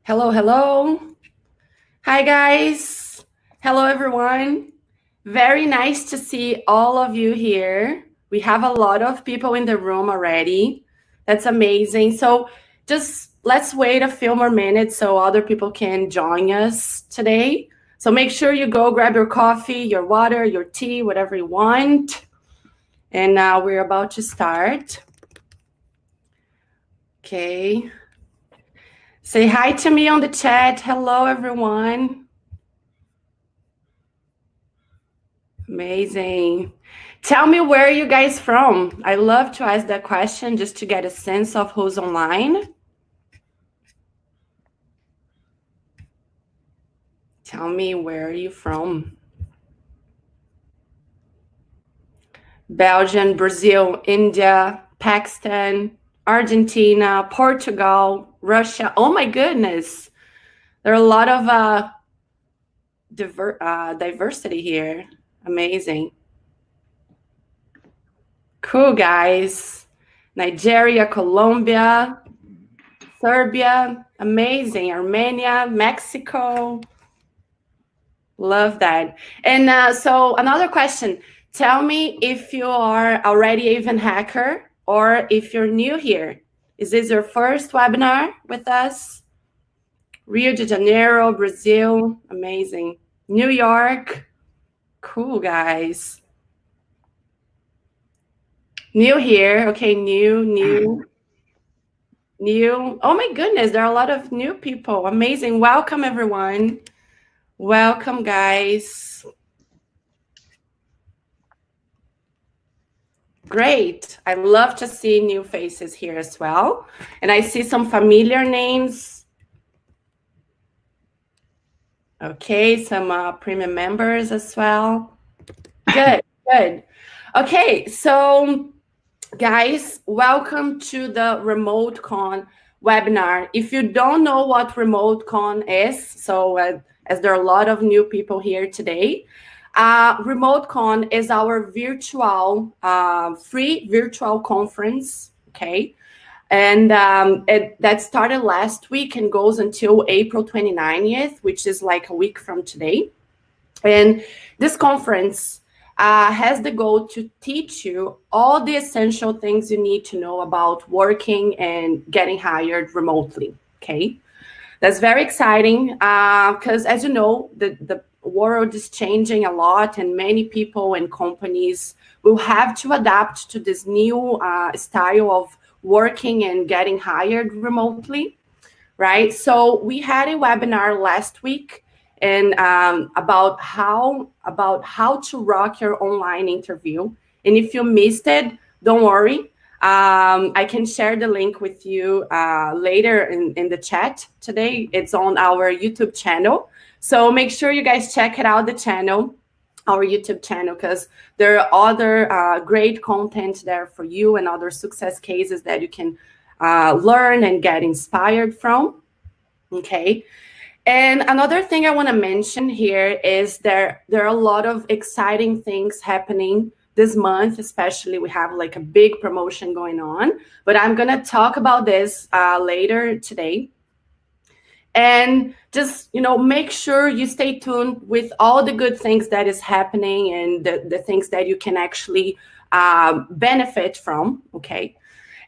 Hello, hello. Hi, guys. Hello, everyone. Very nice to see all of you here. We have a lot of people in the room already. That's amazing. So just let's wait a few more minutes so other people can join us today. So make sure you go grab your coffee, your water, your tea, whatever you want. And now we're about to start. Okay. Say hi to me on the chat. Hello, everyone. Amazing. Tell me where you guys from. I love to ask that question just to get a sense of who's online. Tell me where are you from? Belgium, Brazil, India, Pakistan, Argentina, Portugal, Russia. Oh my goodness. There are a lot of diversity here. Amazing. Cool, guys. Nigeria, Colombia, Serbia, amazing. Armenia, Mexico. Love that. And so another question. Tell me if you are already a VanHacker or if you're new here. Is this your first webinar with us? Rio de Janeiro, Brazil, amazing. New York, cool, guys. New here, okay, new. Oh my goodness, there are a lot of new people. Amazing. Welcome, everyone. Welcome, guys. Great. I love to see new faces here as well. And I see some familiar names. Okay, some premium members as well. Good, good. Okay, so guys, welcome to the RemoteCon webinar. If you don't know what RemoteCon is, so as there are a lot of new people here today, RemoteCon is our virtual, free virtual conference, okay? And that started last week and goes until April 29th, which is like a week from today. And this conference has the goal to teach you all the essential things you need to know about working and getting hired remotely, okay? That's very exciting because, as you know, the world is changing a lot and many people and companies will have to adapt to this new style of working and getting hired remotely, right? So we had a webinar last week and about how to rock your online interview. And if you missed it, don't worry. I can share the link with you later in the chat today. It's on our YouTube channel. So make sure you guys check it out, the channel, our YouTube channel, because there are other great content there for you and other success cases that you can learn and get inspired from, okay? And another thing I want to mention here is there are a lot of exciting things happening this month, especially we have like a big promotion going on, but I'm going to talk about this later today. And just, make sure you stay tuned with all the good things that is happening and the things that you can actually benefit from, okay?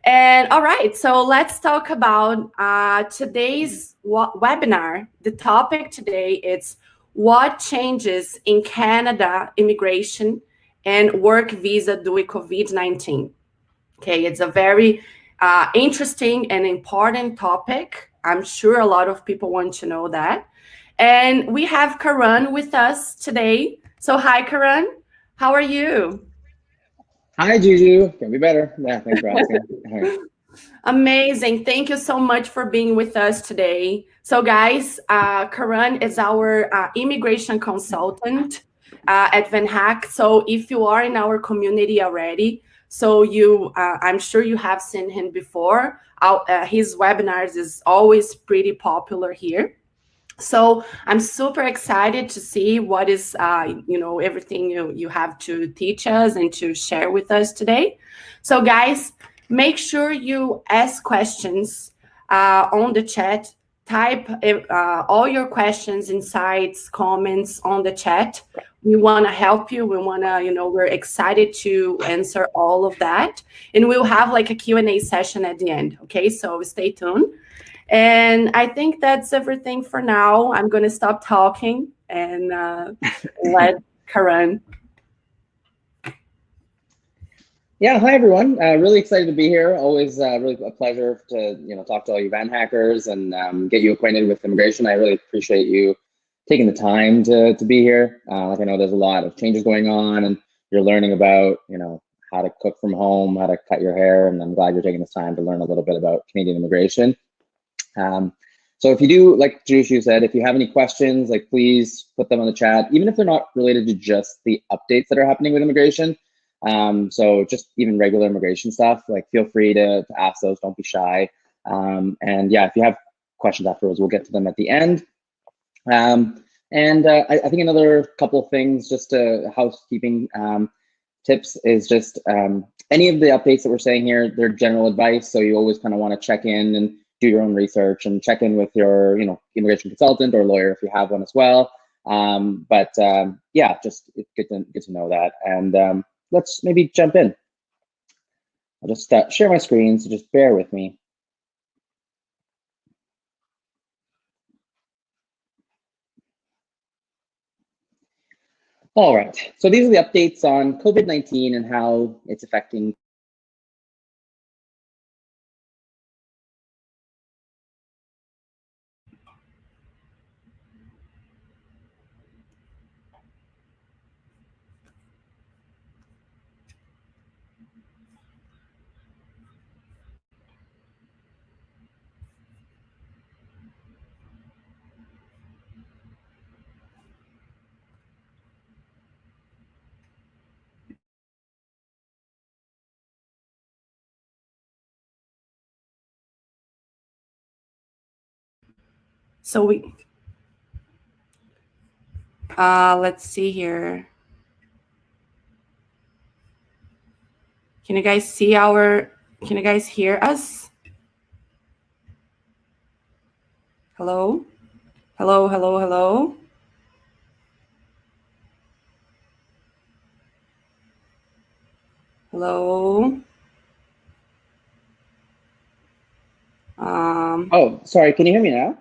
And all right, so let's talk about today's webinar. The topic today is what changes in Canada immigration and work visa due to COVID-19. Okay, it's a very interesting and important topic. I'm sure a lot of people want to know that. And we have Karan with us today. So hi, Karan. How are you? Hi, Juju. Can be better. Yeah, thanks for asking. Amazing. Thank you so much for being with us today. So guys, Karan is our immigration consultant at VanHack. So if you are in our community already, so I'm sure you have seen him before. His webinars is always pretty popular here. So I'm super excited to see what is, everything you have to teach us and to share with us today. So guys, make sure you ask questions on the chat type all your questions, insights, comments on the chat. We want to help you. We want to, we're excited to answer all of that. And we'll have like a Q&A session at the end. Okay, so stay tuned. And I think that's everything for now. I'm going to stop talking and let Karan. Yeah, hi everyone. Really excited to be here. Always really a pleasure to talk to all you VanHackers and get you acquainted with immigration. I really appreciate you taking the time to be here. Like I know there's a lot of changes going on, and you're learning about how to cook from home, how to cut your hair, and I'm glad you're taking this time to learn a little bit about Canadian immigration. So if you do, like Jushu said, if you have any questions, like please put them on the chat, even if they're not related to just the updates that are happening with immigration. So just even regular immigration stuff, like feel free to ask those, don't be shy. And yeah, if you have questions afterwards, we'll get to them at the end. I think another couple of things, just housekeeping tips is just any of the updates that we're saying here, they're general advice. So you always kind of want to check in and do your own research and check in with your immigration consultant or lawyer if you have one as well. Yeah, just it's good to know that. And let's maybe jump in. I'll just share my screen, so just bear with me. All right, so these are the updates on COVID-19 and how it's affecting. So let's see here. Can you guys see can you guys hear us? Hello? Hello, hello, hello? Hello? Oh, sorry, can you hear me now?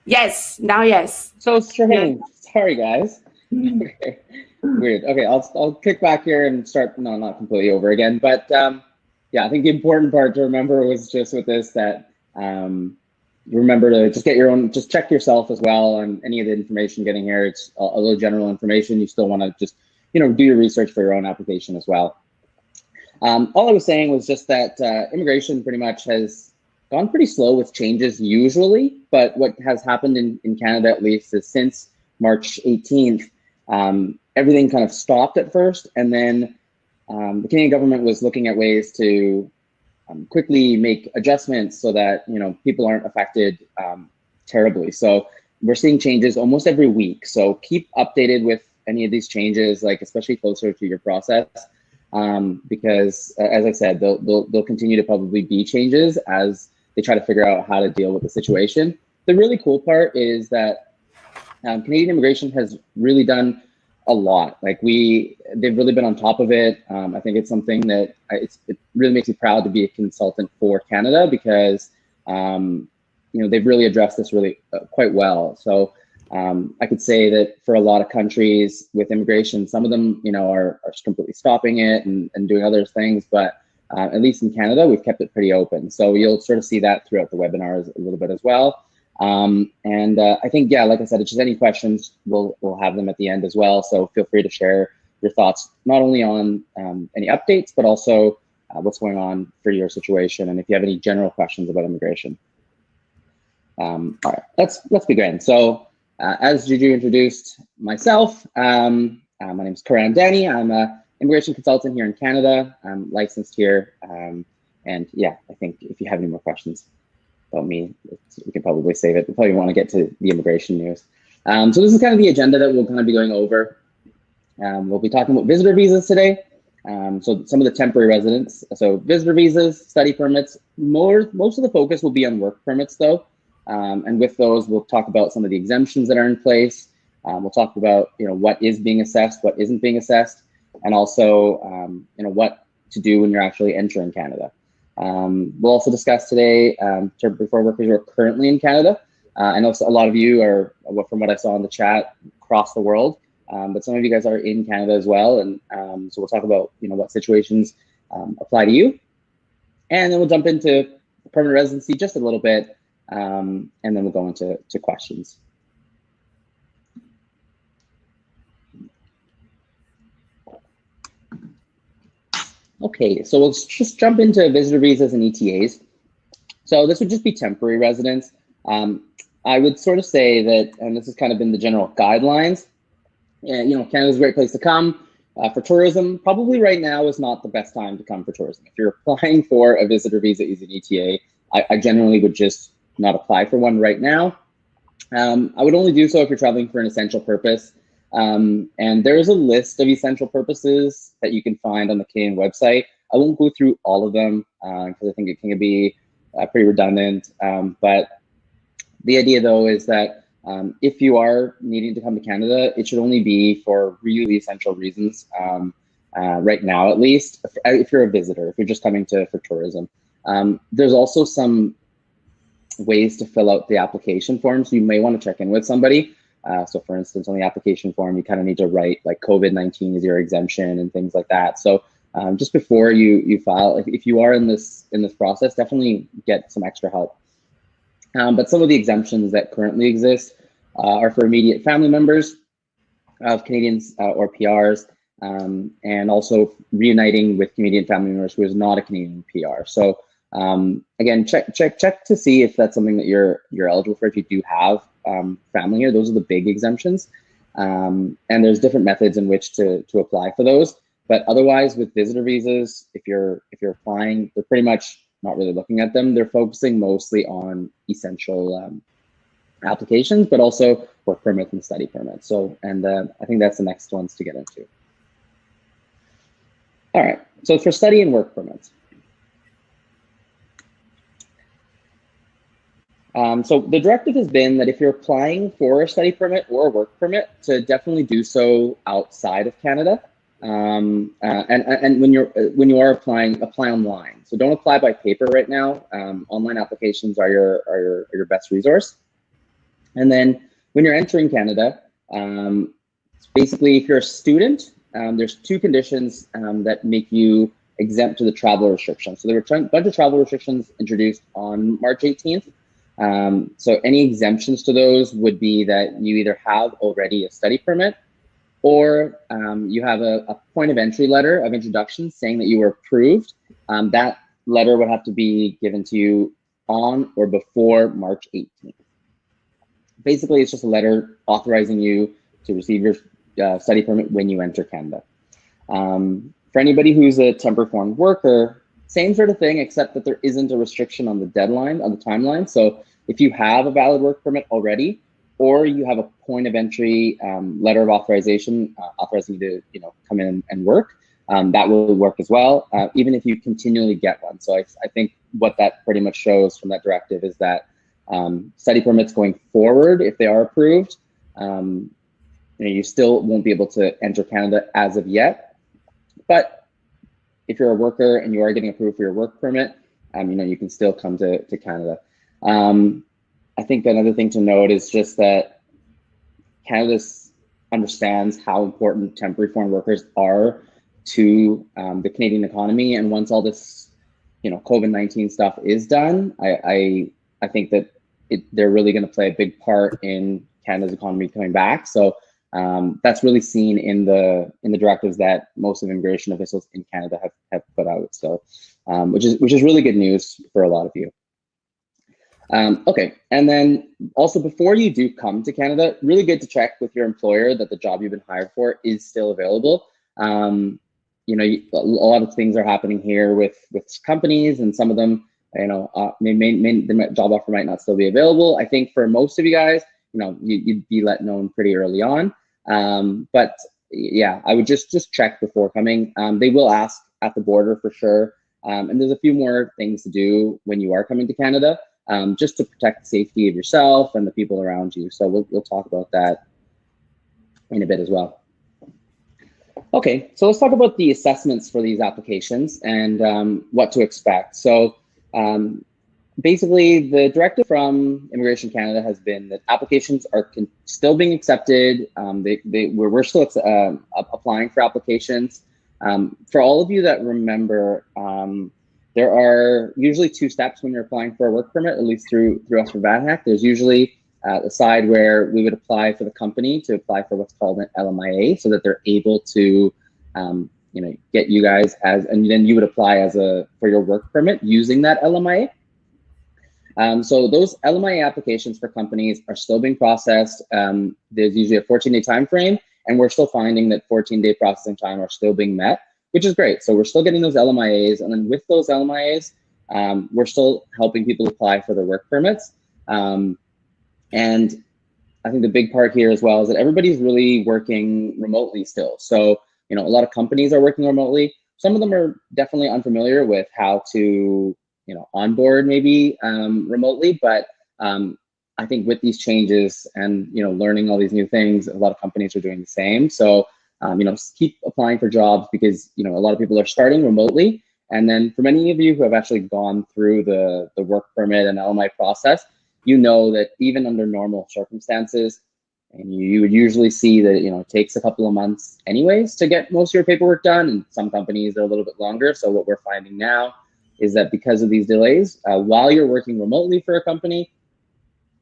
Yes, now yes. So strange. Yeah. Sorry, guys. Okay. Weird. Okay, I'll kick back here and start. No, not completely over again, but yeah, I think the important part to remember was just with this that remember to just check yourself as well on any of the information getting here. It's a little general information. You still want to just do your research for your own application as well. All I was saying was just that immigration pretty much has gone pretty slow with changes usually, but what has happened in Canada at least is since March 18th, everything kind of stopped at first, and then the Canadian government was looking at ways to quickly make adjustments so that people aren't affected terribly. So we're seeing changes almost every week. So keep updated with any of these changes, like especially closer to your process, because as I said, they'll continue to probably be changes as they try to figure out how to deal with the situation. The really cool part is that Canadian immigration has really done a lot. Like they've really been on top of it. I think it's something that it really makes me proud to be a consultant for Canada because they've really addressed this really quite well. So I could say that for a lot of countries with immigration, some of them are completely stopping it and doing other things, but at least in Canada, we've kept it pretty open. So you'll sort of see that throughout the webinars a little bit as well. I think, yeah, like I said, if there's any questions, we'll have them at the end as well. So feel free to share your thoughts, not only on any updates, but also what's going on for your situation. And if you have any general questions about immigration. All right, let's begin. So as Juju introduced myself, my name is Karan Dhani. I'm a immigration consultant here in Canada. I'm licensed here. And yeah, I think if you have any more questions about me, we can probably save it. We probably want to get to the immigration news. So this is kind of the agenda that we'll kind of be going over. We'll be talking about visitor visas today. So some of the temporary residents. So visitor visas, study permits. Most of the focus will be on work permits though. And with those, we'll talk about some of the exemptions that are in place. We'll talk about what is being assessed, what isn't being assessed, and also what to do when you're actually entering Canada. We'll also discuss today temporary foreign workers who are currently in Canada. I know a lot of you are, from what I saw in the chat, across the world, but some of you guys are in Canada as well, and so we'll talk about what situations apply to you, and then we'll jump into permanent residency just a little bit, and then we'll go into questions. Okay, so we'll just jump into visitor visas and ETAs. So this would just be temporary residence. I would sort of say that, and this has kind of been the general guidelines, Canada's a great place to come for tourism. Probably right now is not the best time to come for tourism. If you're applying for a visitor visa as an ETA, I generally would just not apply for one right now. I would only do so if you're traveling for an essential purpose. And there's a list of essential purposes that you can find on the Canadian website. I won't go through all of them because I think it can be pretty redundant. But the idea, though, is that if you are needing to come to Canada, it should only be for really essential reasons, right now at least, if you're a visitor, if you're just coming for tourism. There's also some ways to fill out the application form, so you may want to check in with somebody. So for instance, on the application form, you kind of need to write like COVID-19 is your exemption and things like that. So just before you file, if you are in this process, definitely get some extra help. But some of the exemptions that currently exist are for immediate family members of Canadians or PRs, and also reuniting with Canadian family members who is not a Canadian PR. So again, check to see if that's something that you're eligible for if you do have family here. Those are the big exemptions, and there's different methods in which to apply for those. But otherwise, with visitor visas, if you're applying, they're pretty much not really looking at them. They're focusing mostly on essential applications, but also work permits and study permits. So, and I think that's the next ones to get into. All right, so for study and work permits. So the directive has been that if you're applying for a study permit or a work permit, to definitely do so outside of Canada. And when you are applying, apply online. So don't apply by paper right now. Online applications are your best resource. And then when you're entering Canada, basically if you're a student, there's two conditions that make you exempt to the travel restrictions. So there were a bunch of travel restrictions introduced on March 18th. So any exemptions to those would be that you either have already a study permit, or you have a point of entry letter of introduction saying that you were approved. That letter would have to be given to you on or before March 18th. Basically, it's just a letter authorizing you to receive your study permit when you enter Canada. For anybody who's a temporary foreign worker, same sort of thing, except that there isn't a restriction on the deadline, on the timeline. So if you have a valid work permit already, or you have a point of entry letter of authorization authorizing you to come in and work, that will work as well, even if you continually get one. So I think what that pretty much shows from that directive is that study permits going forward, if they are approved, you still won't be able to enter Canada as of yet. But if you're a worker and you are getting approved for your work permit, you can still come to Canada. I think another thing to note is just that Canada understands how important temporary foreign workers are to the Canadian economy. And once all this, COVID-19 stuff is done, I think that they're really going to play a big part in Canada's economy coming back. So that's really seen in the directives that most of immigration officials in Canada have put out. So which is really good news for a lot of you. Okay, and then also before you do come to Canada, really good to check with your employer that the job you've been hired for is still available. A lot of things are happening here with companies, and some of them, the job offer might not still be available. I think for most of you guys, you'd be let known pretty early on. But yeah, I would just check before coming. They will ask at the border for sure. And there's a few more things to do when you are coming to Canada. just to protect the safety of yourself and the people around you. So we'll talk about that in a bit as well. Okay, so let's talk about the assessments for these applications and what to expect. So basically, the directive from Immigration Canada has been that applications are still being accepted. We're still applying for applications. For all of you that remember, there are usually 2 steps when you're applying for a work permit, at least through us for VanHack. There's usually a side where we would apply for the company to apply for what's called an LMIA, so that they're able to get you guys and then you would apply for your work permit using that LMIA. So those LMIA applications for companies are still being processed. There's usually a 14-day time frame, and we're still finding that 14-day processing time are still being met, which is great. So we're still getting those LMIAs, and then with those LMIAs, we're still helping people apply for their work permits. And I think the big part here as well is that everybody's really working remotely still. So, a lot of companies are working remotely. Some of them are definitely unfamiliar with how to, onboard maybe remotely, but I think with these changes and, learning all these new things, a lot of companies are doing the same. So, keep applying for jobs because, a lot of people are starting remotely. And then for many of you who have actually gone through the work permit and LMI process, that even under normal circumstances, and you would usually see that, it takes a couple of months anyways to get most of your paperwork done. And some companies are a little bit longer. So what we're finding now is that because of these delays, while you're working remotely for a company,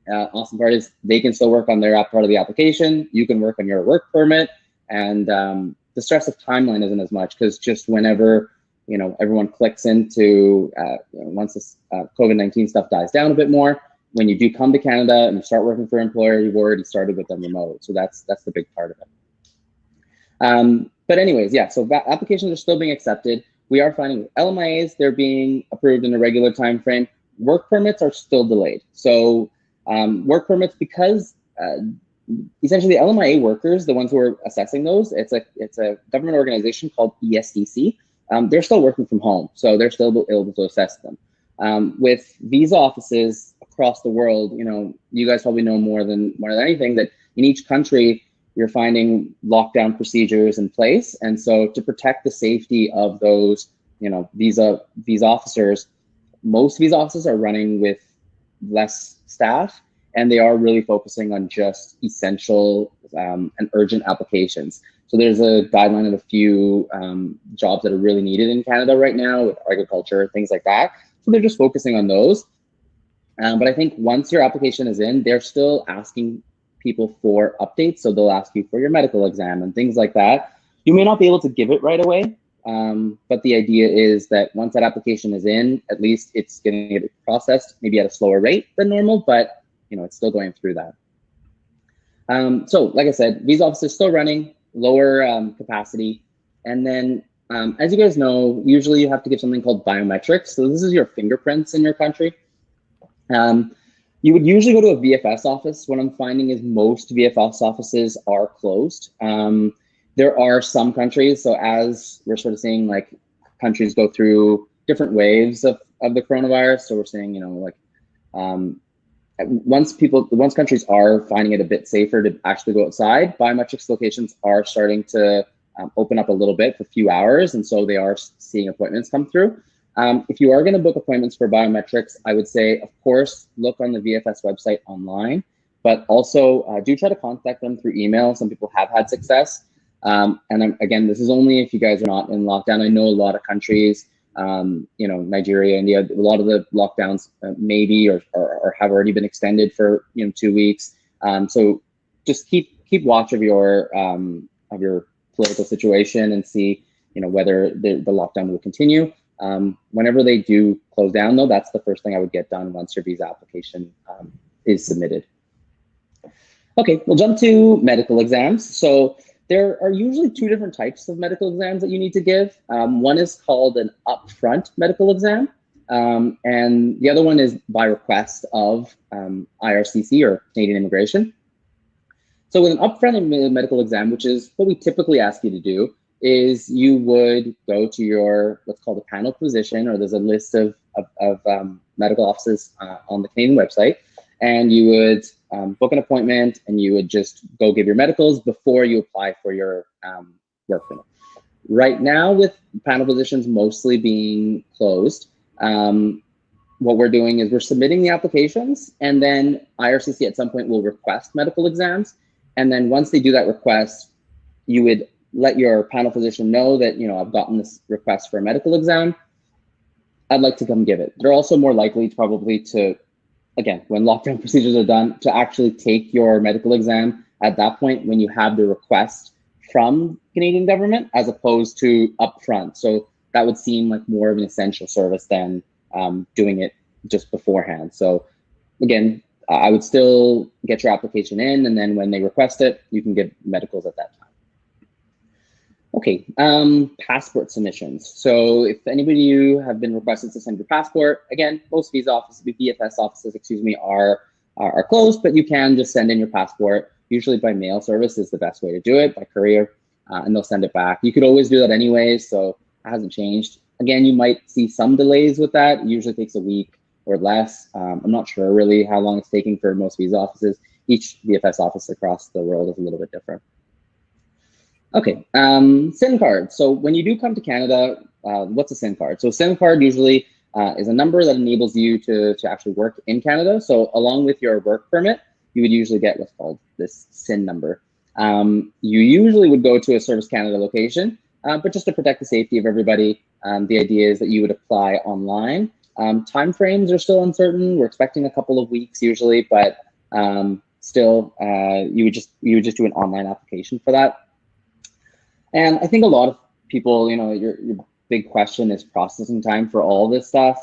awesome part is they can still work on their part of the application. You can work on your work permit, and the stress of timeline isn't as much, because just whenever everyone clicks into once this COVID-19 stuff dies down a bit more, when you do come to Canada and you start working for an employer, you've already started with them remote. So that's the big part of it. But anyways, yeah, so applications are still being accepted. We are finding with LMIAs, they're being approved in a regular time frame. Work permits are still delayed. So work permits, because essentially the LMIA workers, the ones who are assessing those, it's a government organization called ESDC. They're still working from home, so they're still able to assess them. With visa offices across the world, you guys probably know more than anything that in each country, you're finding lockdown procedures in place. And so to protect the safety of those, visa officers, most visa offices are running with less staff, and they are really focusing on just essential and urgent applications. So there's a guideline of a few jobs that are really needed in Canada right now with agriculture, things like that. So they're just focusing on those. But I think once your application is in, they're still asking people for updates. So they'll ask you for your medical exam and things like that. You may not be able to give it right away, but the idea is that once that application is in, at least it's getting it processed, maybe at a slower rate than normal, but it's still going through that. So like I said, visa offices still running, lower capacity. And then as you guys know, usually you have to give something called biometrics. So this is your fingerprints in your country. You would usually go to a VFS office. What I'm finding is most VFS offices are closed. There are some countries, so as we're sort of seeing like countries go through different waves of the coronavirus, so we're seeing, once countries are finding it a bit safer to actually go outside, biometrics locations are starting to open up a little bit for a few hours, and so they are seeing appointments come through. If you are going to book appointments for biometrics, I would say, of course, look on the VFS website online, but also do try to contact them through email. Some people have had success. Again, this is only if you guys are not in lockdown. I know a lot of countries, Nigeria, India, a lot of the lockdowns maybe or have already been extended for 2 weeks. So just keep watch of your political situation and see whether the lockdown will continue. Whenever they do close down, though, that's the first thing I would get done once your visa application is submitted. Okay, we'll jump to medical exams. So there are usually 2 different types of medical exams that you need to give. One is called an upfront medical exam, and the other one is by request of IRCC or Canadian Immigration. So with an upfront medical exam, which is what we typically ask you to do, is you would go to your what's called a panel physician, or there's a list of medical offices on the Canadian website, and you would book an appointment, and you would just go give your medicals before you apply for your work permit. Right now, with panel positions mostly being closed, what we're doing is we're submitting the applications, and then IRCC at some point will request medical exams. And then once they do that request, you would let your panel physician know that, I've gotten this request for a medical exam. I'd like to come give it. They're also more likely to, again, when lockdown procedures are done, to actually take your medical exam at that point when you have the request from Canadian government, as opposed to upfront. So that would seem like more of an essential service than doing it just beforehand. So again, I would still get your application in, and then when they request it, you can get medicals at that time. Okay, passport submissions. So if anybody you have been requested to send your passport, again, most visa offices, BFS offices, are closed, but you can just send in your passport. Usually by mail service is the best way to do it, by courier, and they'll send it back. You could always do that anyways, so it hasn't changed. Again, you might see some delays with that. It usually takes a week or less. I'm not sure really how long it's taking for most visa offices. Each VFS office across the world is a little bit different. Okay, SIM card. So when you do come to Canada, what's a SIM card? So a SIM card usually is a number that enables you to actually work in Canada. So along with your work permit, you would usually get what's called this SIN number. You usually would go to a Service Canada location, but just to protect the safety of everybody, the idea is that you would apply online. Time frames are still uncertain. We're expecting a couple of weeks usually, but still, you would just do an online application for that. And I think a lot of people, your big question is processing time for all this stuff.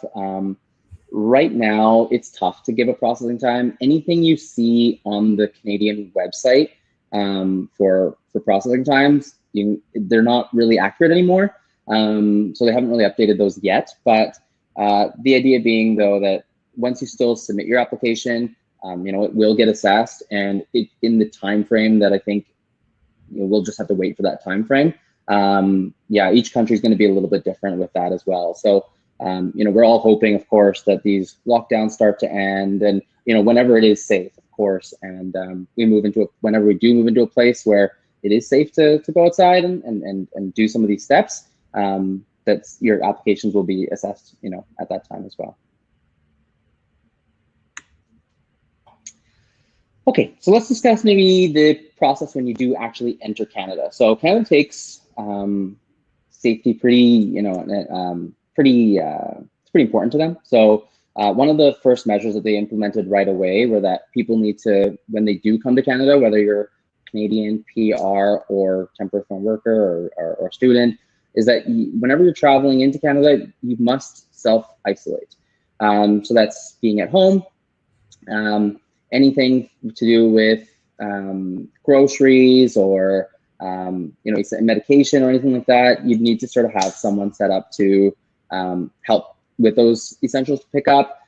Right now, it's tough to give a processing time. Anything you see on the Canadian website for processing times, they're not really accurate anymore. So they haven't really updated those yet. But the idea being, though, that once you still submit your application, it will get assessed, and in the time frame that I think we'll just have to wait for that time frame. Yeah, each country is going to be a little bit different with that as well. So, we're all hoping, of course, that these lockdowns start to end, and whenever it is safe, of course, and whenever we do move into a place where it is safe to go outside and do some of these steps, that your applications will be assessed, at that time as well. Okay, so let's discuss maybe the process when you do actually enter Canada. So Canada takes safety pretty, it's pretty important to them. So one of the first measures that they implemented right away were that people need to, when they do come to Canada, whether you're Canadian, PR, or temporary foreign worker or student, is that whenever you're traveling into Canada, you must self-isolate. So that's being at home. Anything to do with groceries or medication or anything like that, you'd need to sort of have someone set up to help with those essentials to pick up.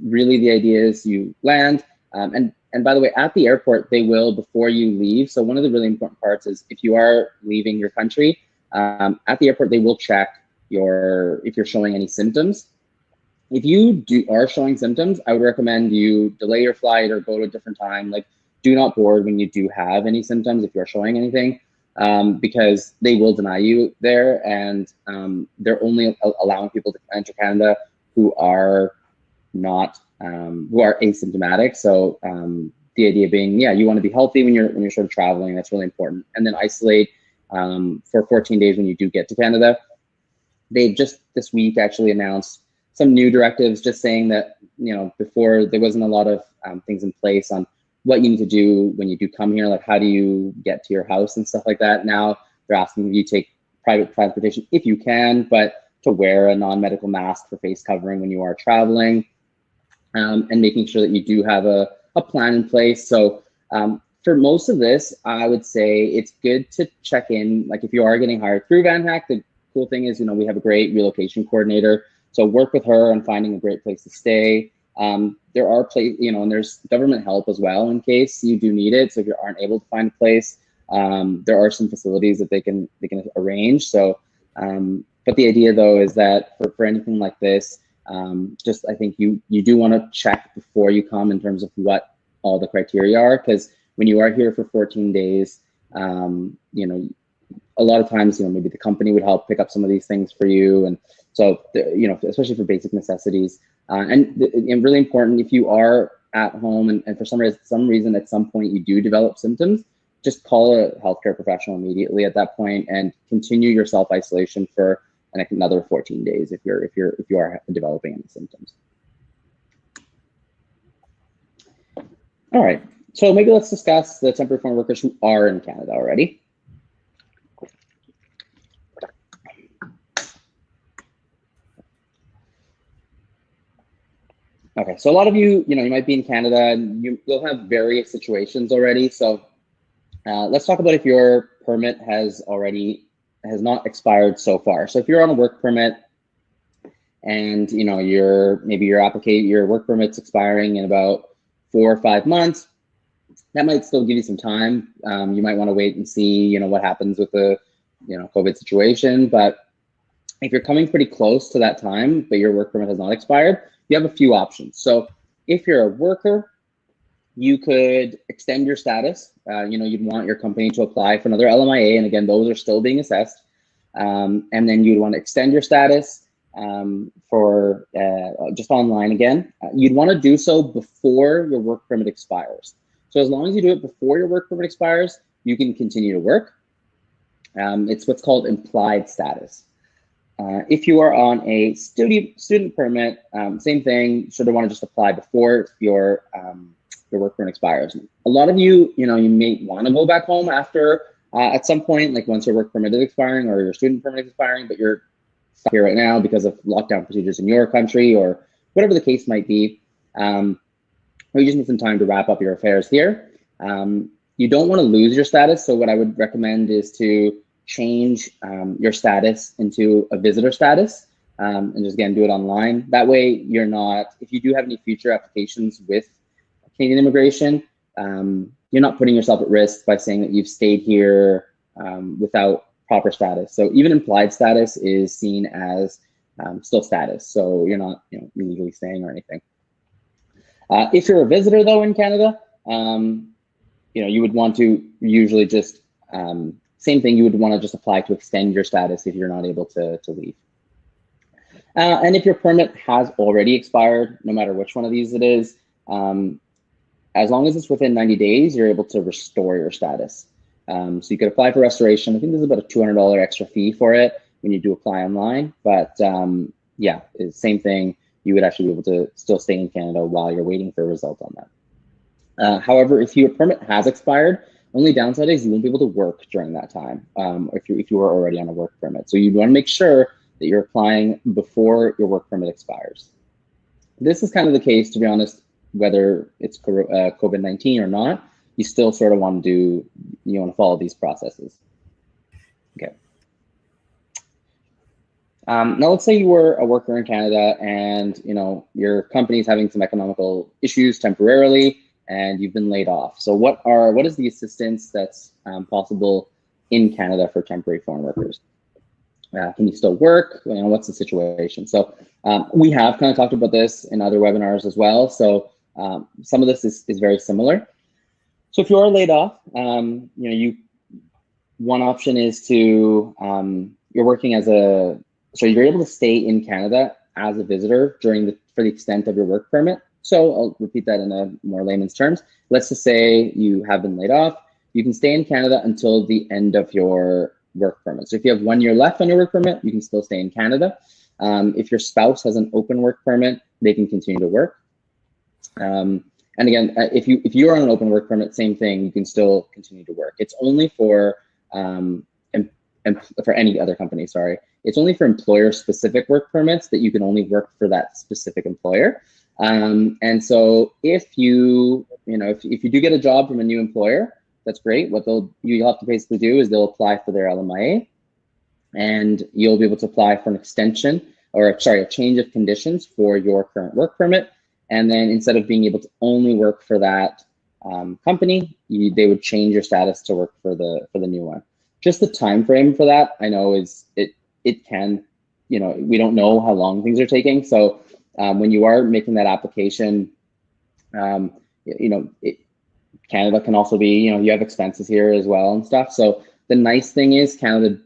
Really, the idea is you land, and by the way, at the airport, they will, before you leave. So one of the really important parts is if you are leaving your country, at the airport, they will check if you're showing any symptoms. If you are showing symptoms, I would recommend you delay your flight or go to a different time. Like, do not board when you do have any symptoms if you're showing anything, because they will deny you there, and they're only allowing people to enter Canada who are not who are asymptomatic. So the idea being, yeah, you want to be healthy when you're sort of traveling. That's really important, and then isolate for 14 days when you do get to Canada. They've just this week actually announced some new directives, just saying that, before there wasn't a lot of things in place on what you need to do when you do come here, like how do you get to your house and stuff like that. Now they're asking you to take private transportation if you can, but to wear a non-medical mask for face covering when you are traveling, and making sure that you do have a plan in place. So for most of this, I would say it's good to check in, like if you are getting hired through VanHack, the cool thing is, we have a great relocation coordinator. So work with her on finding a great place to stay. There are and there's government help as well in case you do need it. So if you aren't able to find a place, there are some facilities that they can arrange. So, but the idea though is that for anything like this, just I think you do want to check before you come in terms of what all the criteria are, because when you are here for 14 days, you know, a lot of times, you know, maybe the company would help pick up some of these things for you. And so, you know, especially for basic necessities. And really important, if you are at home and for some reason at some point you do develop symptoms, just call a healthcare professional immediately at that point and continue your self-isolation for another 14 days if you are developing any symptoms. All right, so maybe let's discuss the temporary foreign workers who are in Canada already. Okay, so a lot of you, you know, you might be in Canada and you'll have various situations already. So let's talk about if your permit has not expired so far. So if you're on a work permit and, you know, your work permit's expiring in about 4 or 5 months, that might still give you some time. You might want to wait and see, you know, what happens with the, you know, COVID situation. But if you're coming pretty close to that time, but your work permit has not expired, you have a few options. So if you're a worker, you could extend your status. You know, you'd want your company to apply for another LMIA, and again, those are still being assessed. And then you'd want to extend your status for just online again. You'd want to do so before your work permit expires. So as long as you do it before your work permit expires, you can continue to work. It's what's called implied status. If you are on a student permit, same thing, should want to just apply before your work permit expires. A lot of you, you know, you may want to go back home after at some point, like once your work permit is expiring or your student permit is expiring, but you're stuck here right now because of lockdown procedures in your country or whatever the case might be. We just need some time to wrap up your affairs here. You don't want to lose your status, so what I would recommend is to change your status into a visitor status and just again do it online. That way you're not, if you do have any future applications with Canadian immigration, you're not putting yourself at risk by saying that you've stayed here without proper status. So even implied status is seen as still status, so you're not, you know, illegally staying or anything. If you're a visitor though in Canada, you know, you would want to usually just same thing, you would want to just apply to extend your status if you're not able to leave. And if your permit has already expired, no matter which one of these it is, as long as it's within 90 days, you're able to restore your status. So you could apply for restoration. I think there's about a $200 extra fee for it when you do apply online. But yeah, same thing, you would actually be able to still stay in Canada while you're waiting for a result on that. However, if your permit has expired, only downside is you won't be able to work during that time if you are already on a work permit. So you want to make sure that you're applying before your work permit expires. This is kind of the case, to be honest, whether it's COVID-19 or not, you still sort of want to follow these processes. Okay. Now let's say you were a worker in Canada and, you know, your company is having some economical issues temporarily, and you've been laid off. So what is the assistance that's possible in Canada for temporary foreign workers? Can you still work? You know, what's the situation? So we have kind of talked about this in other webinars as well. So some of this is very similar. So if you are laid off, you know, one option is to you're working so you're able to stay in Canada as a visitor for the extent of your work permit. So I'll repeat that in a more layman's terms. Let's just say you have been laid off. You can stay in Canada until the end of your work permit. So if you have 1 year left on your work permit, you can still stay in Canada. If your spouse has an open work permit, they can continue to work. And again, if you're on an open work permit, same thing, you can still continue to work. It's only for any other company, sorry. It's only for employer-specific work permits that you can only work for that specific employer. And so if you do get a job from a new employer, that's great. What you'll have to basically do is they'll apply for their LMIA, and you'll be able to apply for an extension, or a change of conditions for your current work permit. And then instead of being able to only work for that company, they would change your status to work for the new one. Just the time frame for that, I know it can, you know, we don't know how long things are taking. So when you are making that application, Canada can also be, you have expenses here as well and stuff. So the nice thing is Canada,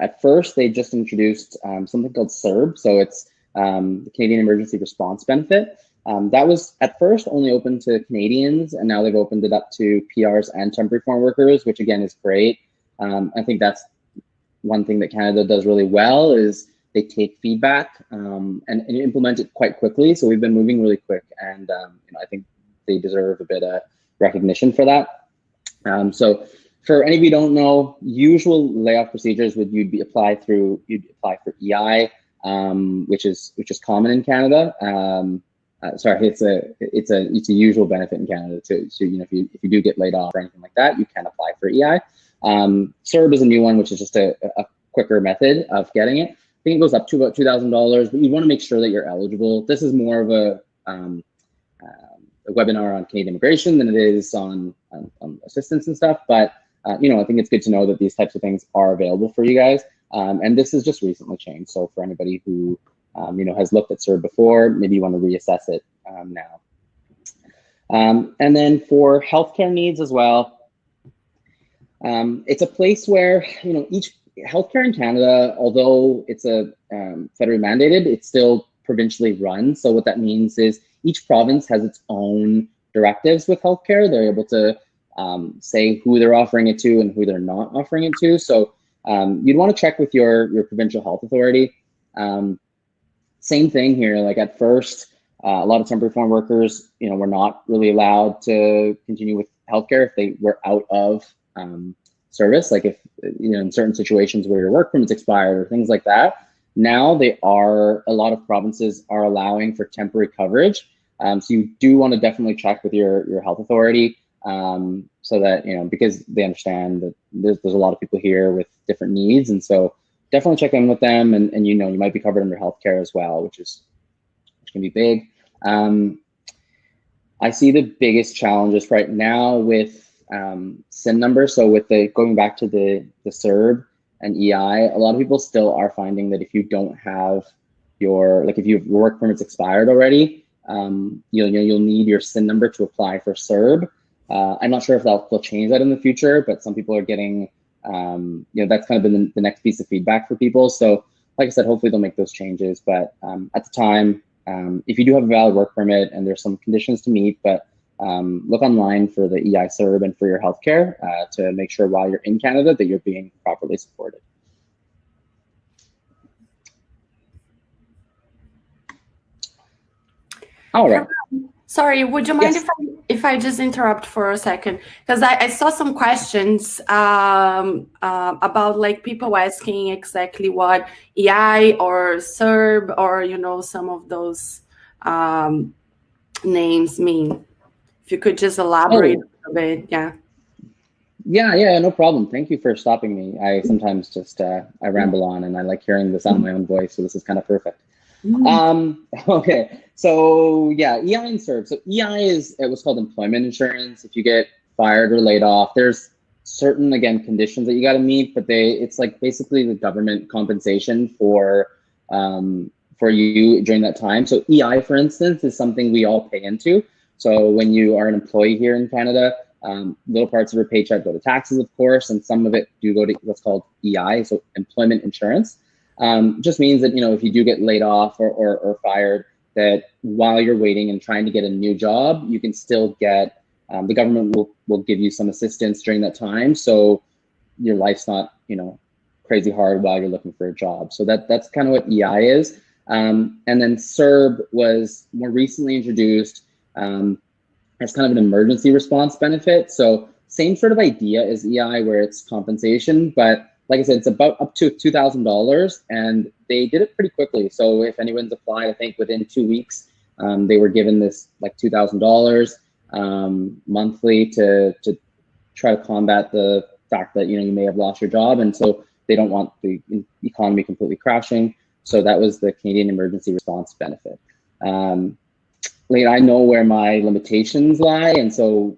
at first they just introduced something called CERB. So it's the Canadian Emergency Response Benefit. That was at first only open to Canadians, and now they've opened it up to PRs and temporary foreign workers, which again is great. I think that's one thing that Canada does really well is they take feedback and implement it quite quickly. So we've been moving really quick, and I think they deserve a bit of recognition for that. So for any of you who don't know, usual layoff procedures would you'd apply for EI, which is common in Canada. Sorry, it's a usual benefit in Canada too. So if you do get laid off or anything like that, you can apply for EI. CERB is a new one, which is just a quicker method of getting it. I think it goes up to about $2,000, but you want to make sure that you're eligible. This is more of a webinar on Canadian immigration than it is on assistance and stuff. But I think it's good to know that these types of things are available for you guys. And this has just recently changed. So for anybody who has looked at CERB before, maybe you want to reassess it now. And then for healthcare needs as well, it's a place where each healthcare in Canada, although it's a federally mandated, it's still provincially run. So what that means is each province has its own directives with healthcare. They're able to say who they're offering it to and who they're not offering it to. So you'd want to check with your provincial health authority. Same thing here. Like at first, a lot of temporary foreign workers, were not really allowed to continue with healthcare if they were out of service. Like if in certain situations where your work permit's expired or things like that. Now a lot of provinces are allowing for temporary coverage. So you do want to definitely check with your health authority so that, because they understand that there's a lot of people here with different needs. And so definitely check in with them and you might be covered under healthcare as well, which can be big. I see the biggest challenges right now with SIN numbers. So with going back to the CERB and EI, a lot of people still are finding that if you don't have if your work permit's expired already, you'll need your SIN number to apply for CERB. I'm not sure if they'll change that in the future, but some people are getting, that's kind of been the next piece of feedback for people. So like I said, hopefully they'll make those changes. But at the time, if you do have a valid work permit and there's some conditions to meet, but look online for the EI CERB and for your healthcare to make sure while you're in Canada that you're being properly supported. All right. Sorry, would you mind Yes. if I just interrupt for a second? Because I saw some questions about like people asking exactly what EI or CERB or some of those names mean. If you could just elaborate a bit, yeah. Yeah, no problem. Thank you for stopping me. I sometimes just I ramble on, and I like hearing the sound of my own voice, so this is kind of perfect. Okay, so yeah, EI and CERB. So EI is what's called employment insurance. If you get fired or laid off, there's certain conditions that you got to meet, but it's like basically the government compensation for you during that time. So EI, for instance, is something we all pay into. So when you are an employee here in Canada, little parts of your paycheck go to taxes, of course, and some of it do go to what's called EI, so employment insurance. Just means that, if you do get laid off or fired, that while you're waiting and trying to get a new job, you can still get, the government will give you some assistance during that time. So your life's not, crazy hard while you're looking for a job. So that's kind of what EI is. And then CERB was more recently introduced as kind of an emergency response benefit. So same sort of idea as EI where it's compensation, but like I said, it's about up to $2,000 and they did it pretty quickly. So if anyone's applied, I think within 2 weeks, they were given this like $2,000 monthly to try to combat the fact that, you may have lost your job. And so they don't want the economy completely crashing. So that was the Canadian Emergency Response Benefit. I know where my limitations lie. And so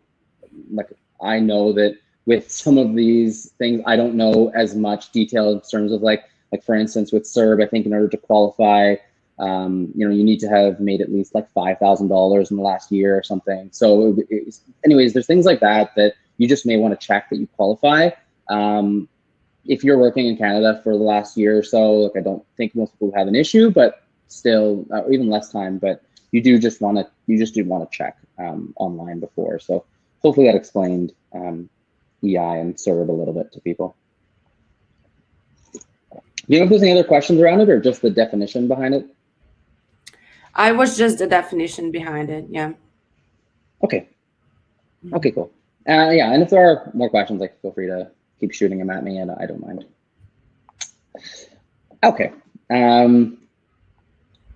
I know that with some of these things, I don't know as much detail in terms of like for instance, with CERB, I think in order to qualify, You know, you need to have made at least like $5,000 in the last year or something. So anyways, there's things like that that you just may want to check that you qualify. If you're working in Canada for the last year or so, like I don't think most people have an issue, but still, or even less time, but you do just want to check online before. So hopefully that explained EI and CERB a little bit to people. Do you know if there's any other questions around it or just the definition behind it? I was just the definition behind it, yeah. Okay. Okay, cool. Yeah, and if there are more questions, like feel free to keep shooting them at me, and I don't mind. Okay.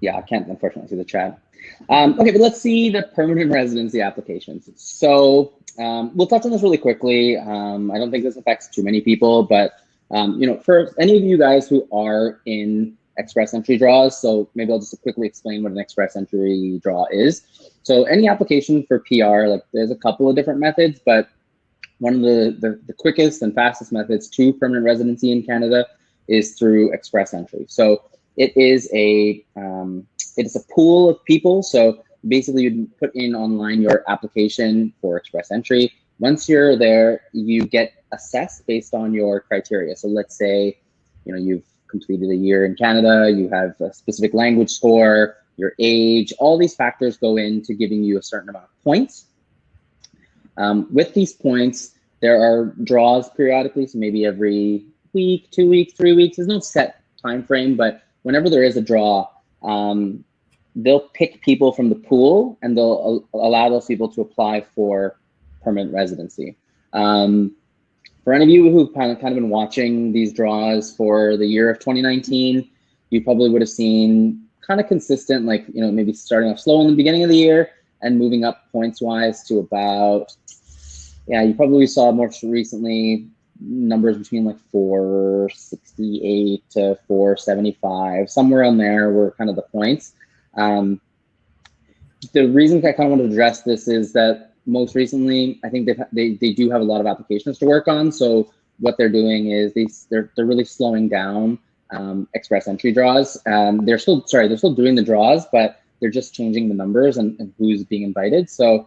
Yeah, I can't unfortunately see the chat. Okay, but let's see the permanent residency applications. So we'll touch on this really quickly. I don't think this affects too many people, but you know, for any of you guys who are in express entry draws, so maybe I'll just quickly explain what an express entry draw is. So any application for PR, like there's a couple of different methods, but one of the quickest and fastest methods to permanent residency in Canada is through express entry. So it is a pool of people. So basically you put in online your application for express entry. Once you're there, you get assessed based on your criteria. So let's say, you know, you've completed a year in Canada, you have a specific language score, your age, all these factors go into giving you a certain amount of points. With these points, there are draws periodically, so maybe every week, 2 weeks, 3 weeks. There's no set time frame, but whenever there is a draw, they'll pick people from the pool and they'll allow those people to apply for permanent residency. For any of you who've kind of been watching these draws for the year of 2019, you probably would have seen kind of consistent, like, you know, maybe starting off slow in the beginning of the year and moving up points wise to about, yeah, you probably saw more recently numbers between like 468 to 475, somewhere on there were kind of the points. The reason I kind of want to address this is that most recently, I think they do have a lot of applications to work on. So what they're doing is they're really slowing down express entry draws. They're still doing the draws, but they're just changing the numbers and who's being invited. So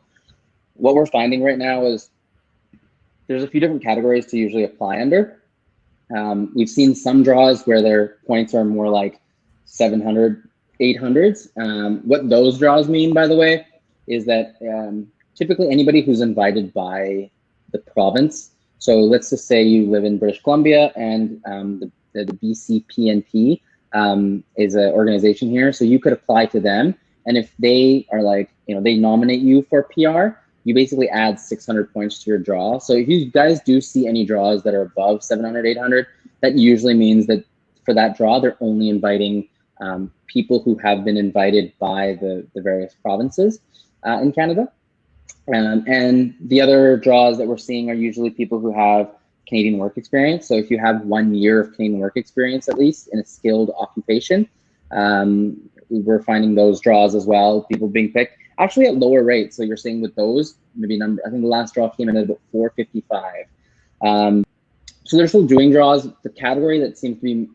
what we're finding right now is there's a few different categories to usually apply under. We've seen some draws where their points are more like 700, 800s. What those draws mean, by the way, is that typically anybody who's invited by the province. So let's just say you live in British Columbia and the BCPNP is an organization here. So you could apply to them. And if they are like, you know, they nominate you for PR, you basically add 600 points to your draw. So if you guys do see any draws that are above 700, 800, that usually means that for that draw, they're only inviting people who have been invited by the various provinces in Canada. And the other draws that we're seeing are usually people who have Canadian work experience. So if you have 1 year of Canadian work experience, at least in a skilled occupation, we're finding those draws as well, people being picked actually at lower rates. So you're seeing with those, maybe I think the last draw came in at about 455. So they're still doing draws. The category that seems to be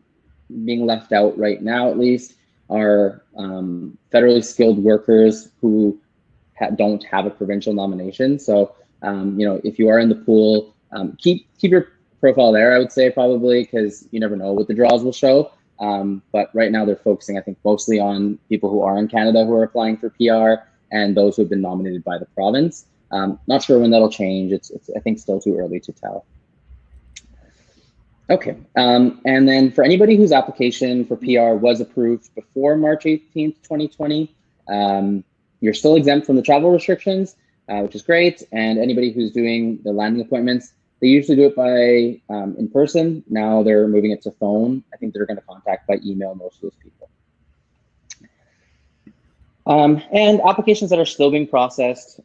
being left out right now, at least, are federally skilled workers who don't have a provincial nomination. So, you know, if you are in the pool, keep your profile there, I would say, probably, because you never know what the draws will show. But right now they're focusing, I think, mostly on people who are in Canada who are applying for PR and those who have been nominated by the province. Not sure when that'll change. It's I think still too early to tell. Okay, and then for anybody whose application for PR was approved before March 18th, 2020, you're still exempt from the travel restrictions, which is great. And anybody who's doing the landing appointments, they usually do it by in person. Now they're moving it to phone. I think they're going to contact by email most of those people. And applications that are still being processed,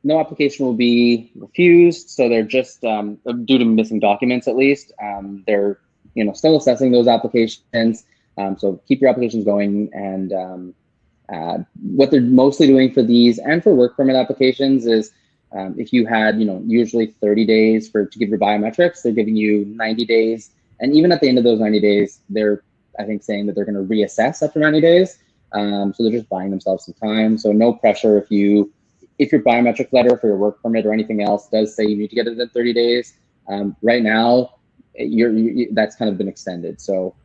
no application will be refused. So they're just due to missing documents, at least. They're still assessing those applications. So keep your applications going. And what they're mostly doing for these and for work permit applications is if you had usually 30 days to give your biometrics, they're giving you 90 days. And even at the end of those 90 days, they're, I think, saying that they're going to reassess after 90 days. So they're just buying themselves some time. So no pressure if your biometric letter for your work permit or anything else does say you need to get it in 30 days. Right now, that's kind of been extended. So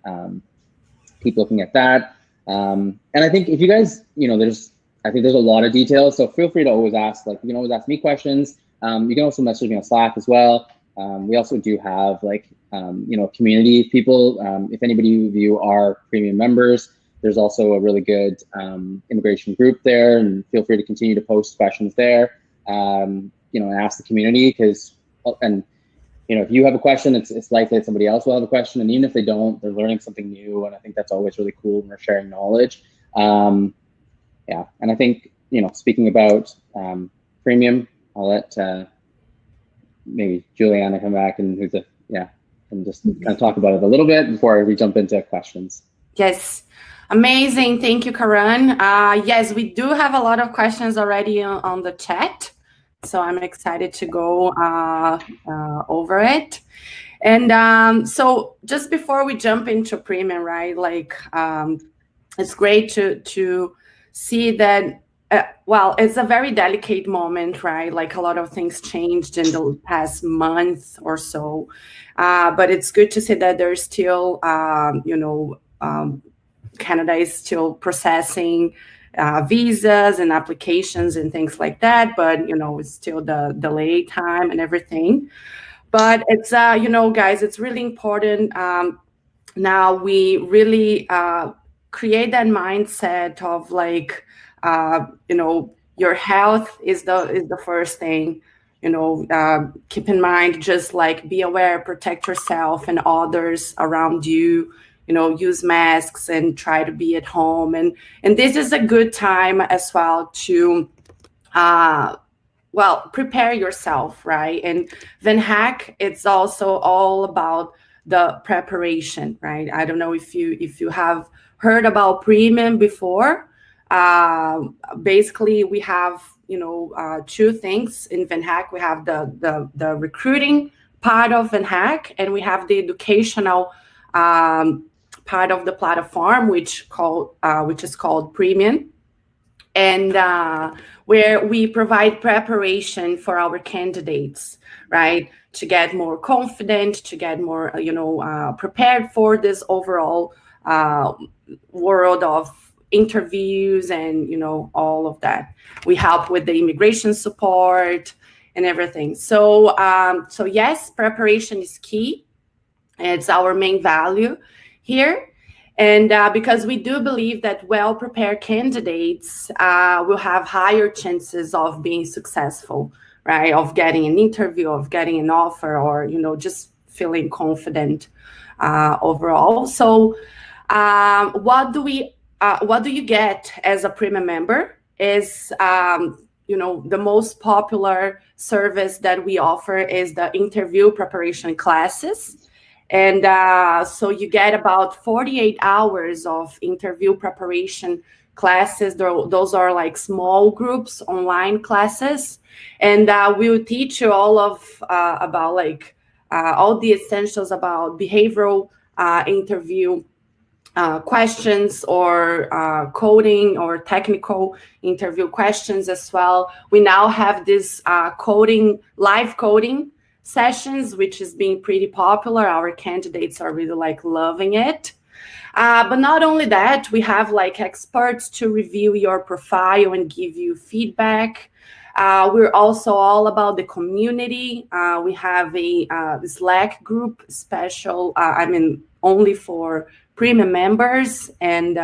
keep looking at that. And I think if you guys, I think there's a lot of details. So feel free to always ask, like, you can always ask me questions. You can also message me on Slack as well. We also do have a community of people. If anybody of you are premium members, there's also a really good immigration group there, and feel free to continue to post questions there. And ask the community, because, if you have a question, it's likely that somebody else will have a question, and even if they don't, they're learning something new, and I think that's always really cool when we're sharing knowledge. Yeah, and I think, speaking about premium, I'll let maybe Juliana come back and just kind of talk about it a little bit before we jump into questions. Yes, amazing. Thank you, Karan. Yes, we do have a lot of questions already on the chat, so I'm excited to go over it. And so just before we jump into premium, right? It's great to see that. Well, it's a very delicate moment, right? Like, a lot of things changed in the past month or so, but it's good to see that there's still, Canada is still processing visas and applications and things like that, but it's still the delay time and everything. But it's guys, it's really important. Now we really create that mindset of your health is the first thing. Keep in mind, just be aware, protect yourself and others around you. Use masks and try to be at home. And this is a good time as well to prepare yourself, right? And VanHack, it's also all about the preparation, right? I don't know if you have heard about premium before. Basically, we have two things in VanHack. We have the recruiting part of VanHack, and we have the educational part of the platform, which is called premium, and where we provide preparation for our candidates, right, to get more confident, to get more prepared for this overall world of interviews and all of that. We help with the immigration support and everything. So yes, preparation is key. It's our main value here. And because we do believe that well-prepared candidates will have higher chances of being successful, right? Of getting an interview, of getting an offer, or just feeling confident overall. So what do you get as a premium member is the most popular service that we offer is the interview preparation classes. And so you get about 48 hours of interview preparation classes. Those are small groups, online classes. And we'll teach you all about all the essentials about behavioral interview questions, or coding or technical interview questions as well. We now have this live coding sessions, which is being pretty popular. Our candidates are really loving it. But not only that, we have experts to review your profile and give you feedback. We're also all about the community. We have a Slack group special, only for premium members. And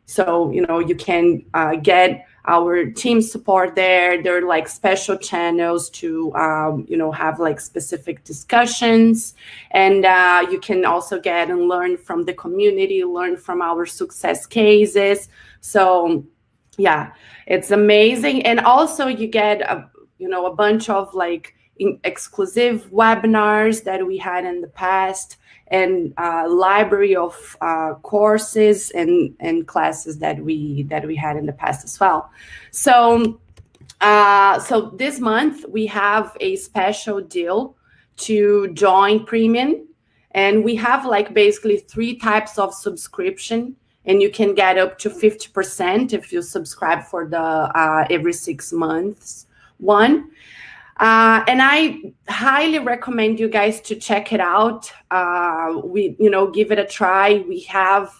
so, you can get our team support there. There are special channels to, have specific discussions. And you can also get and learn from the community, learn from our success cases. So yeah, it's amazing. And also you get a bunch of exclusive webinars that we had in the past, and library of courses and classes that we had in the past as well. So so this month we have a special deal to join premium, and we have basically 3 types of subscription and you can get up to 50% if you subscribe for the every 6 months one. And I highly recommend you guys to check it out. Give it a try. We have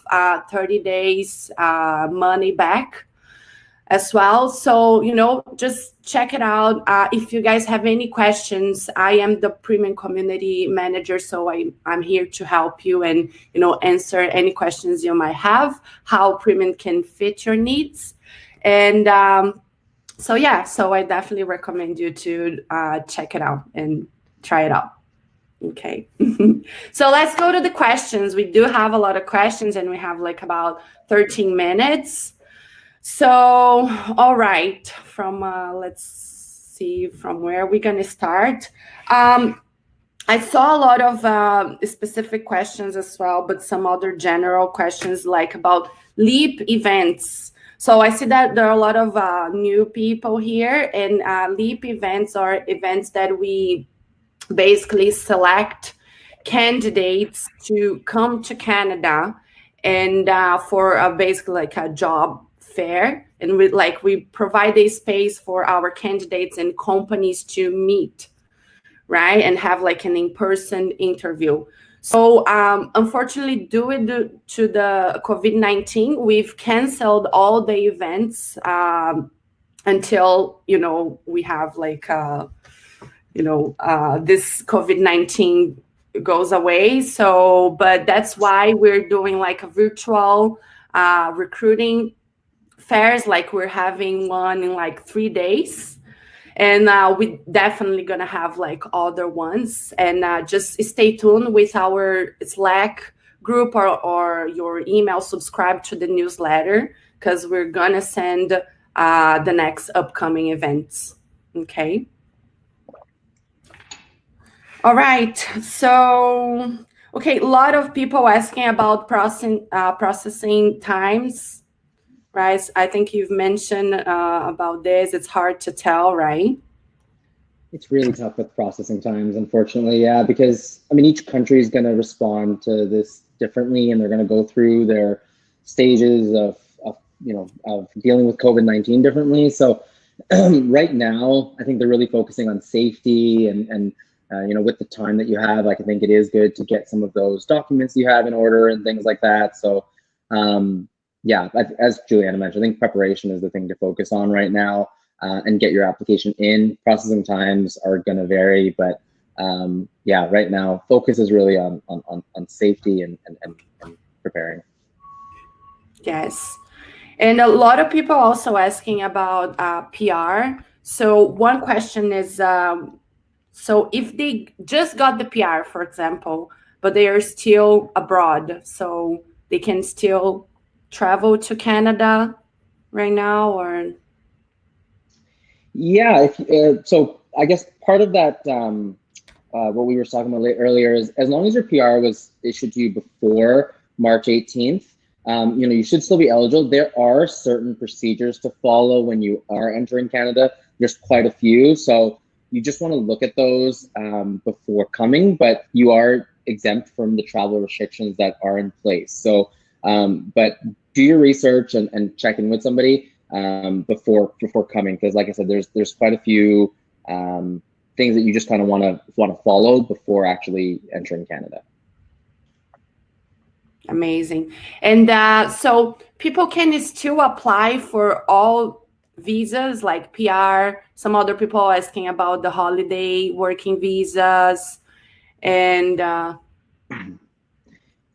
30 days money back as well. So, just check it out. If you guys have any questions, I am the premium community manager. So I'm here to help you and, answer any questions you might have, how premium can fit your needs. And so I definitely recommend you to check it out and try it out. Okay. So let's go to the questions. We do have a lot of questions and we have like about 13 minutes. So, all right, let's see from where we're going to start. I saw a lot of specific questions as well, but some other general questions like about LEAP events. So I see that there are a lot of new people here, and LEAP events are events that we basically select candidates to come to Canada and for basically like a job fair, and we provide a space for our candidates and companies to meet, right, and have like an in-person interview. So unfortunately, due to the COVID-19, we've canceled all the events until we have like this COVID-19 goes away. So, but that's why we're doing like a virtual recruiting fairs, like we're having one in like 3 days, and we definitely gonna have like other ones. And just stay tuned with our Slack group or your email, subscribe to the newsletter, because we're gonna send the next upcoming events. Okay. All right. So, okay, a lot of people asking about processing times. Right, I think you've mentioned about this. It's hard to tell, right? It's really tough with processing times, unfortunately, yeah, because each country is going to respond to this differently, and they're going to go through their stages of dealing with COVID-19 differently. So right now, I think they're really focusing on safety and with the time that you have, I think it is good to get some of those documents you have in order and things like that. So yeah, as Juliana mentioned, I think preparation is the thing to focus on right now, and get your application in. Processing times are going to vary, but yeah, right now focus is really on safety and preparing. Yes, and a lot of people also asking about PR. So one question is, so if they just got the PR, for example, but they are still abroad, so they can still travel to Canada right now, or? Yeah, so I guess part of that, what we were talking about earlier, is as long as your PR was issued to you before March 18th, you should still be eligible. There are certain procedures to follow when you are entering Canada. There's quite a few, so you just want to look at those before coming, but you are exempt from the travel restrictions that are in place. So, but do your research and check in with somebody before coming, because like I said, there's quite a few things that you just kind of want to follow before actually entering Canada. Amazing. And so people can still apply for all visas, like PR. Some other people are asking about the holiday working visas, and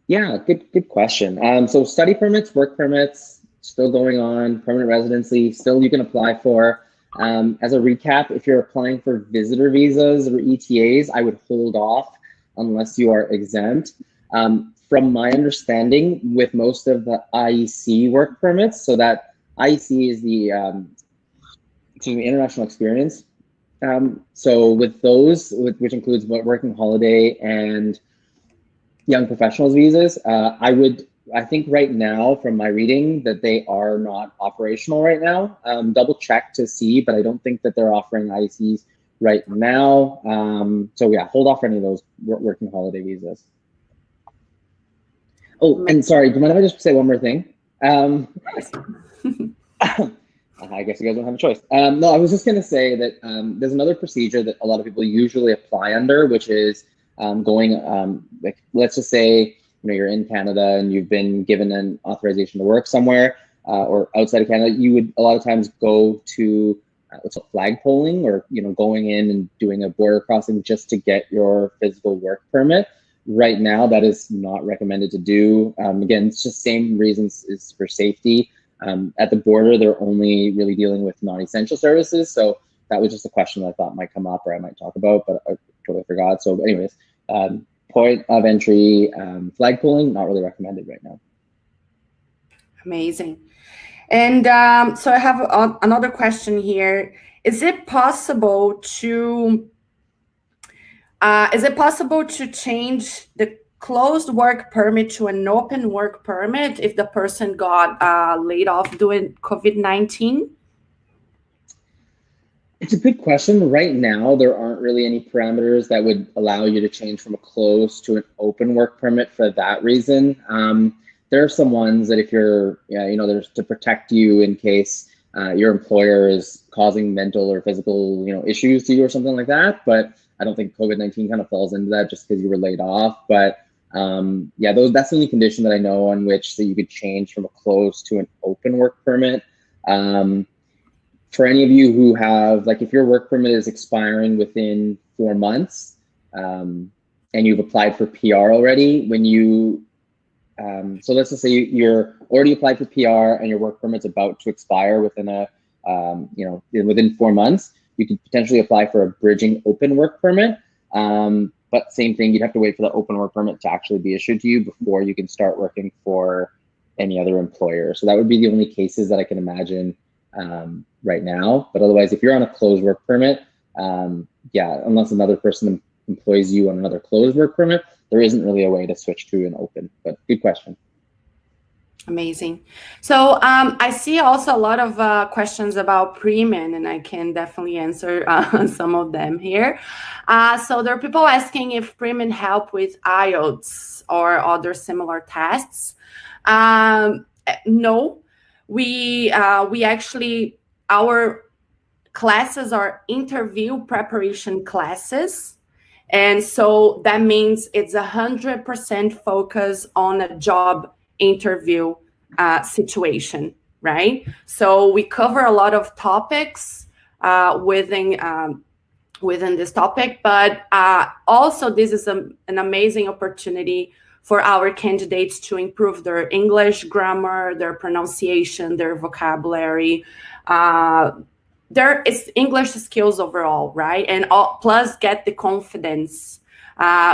yeah, good question. So study permits, work permits, still going on. Permanent residency, still you can apply for. As a recap, if you're applying for visitor visas or ETAs, I would hold off unless you are exempt. From my understanding, with most of the IEC work permits, so that IEC is the international experience. So with those, which includes working holiday and young professionals visas, I think right now, from my reading, that they are not operational right now. Double check to see, but I don't think that they're offering IECs right now. So yeah, hold off for any of those working holiday visas. Oh, and sorry, do you mind if I just say one more thing? I guess you guys don't have a choice. No, I was just going to say that there's another procedure that a lot of people usually apply under, which is going, like, let's just say, you're in Canada and you've been given an authorization to work somewhere or outside of Canada. You would a lot of times go to what's called flag polling, or going in and doing a border crossing just to get your physical work permit. Right now, that is not recommended to do. Again, it's just same reasons is for safety. At the border, they're only really dealing with non-essential services. So that was just a question that I thought might come up or I might talk about, but I totally forgot. So anyways, point of entry, flag polling, not really recommended right now. Amazing. And so I have another question here. Is it possible to change the closed work permit to an open work permit if the person got laid off during COVID-19? It's a good question. Right now, there aren't really any parameters that would allow you to change from a closed to an open work permit for that reason. There are some ones that if you're, there's to protect you in case your employer is causing mental or physical, issues to you or something like that. But I don't think COVID-19 kind of falls into that just because you were laid off. But yeah, that's the only condition that I know on which that you could change from a closed to an open work permit. For any of you who have, like, if your work permit is expiring within 4 months and you've applied for PR already, when you, so let's just say you're already applied for PR and your work permit's about to expire within within 4 months, you could potentially apply for a bridging open work permit. But same thing, you'd have to wait for the open work permit to actually be issued to you before you can start working for any other employer. So that would be the only cases that I can imagine right now. But otherwise, if you're on a closed work permit, yeah, unless another person employs you on another closed work permit, there isn't really a way to switch to an open. But good question. Amazing. So I see also a lot of questions about pre-min, and I can definitely answer some of them here. So there are people asking if pre-min help with IELTS or other similar tests. No, we actually, our classes are interview preparation classes. And so that means it's 100% focus on a job interview situation, right? So we cover a lot of topics within this topic, but also this is an amazing opportunity for our candidates to improve their English grammar, their pronunciation, their vocabulary, it's English skills overall, right? And plus get the confidence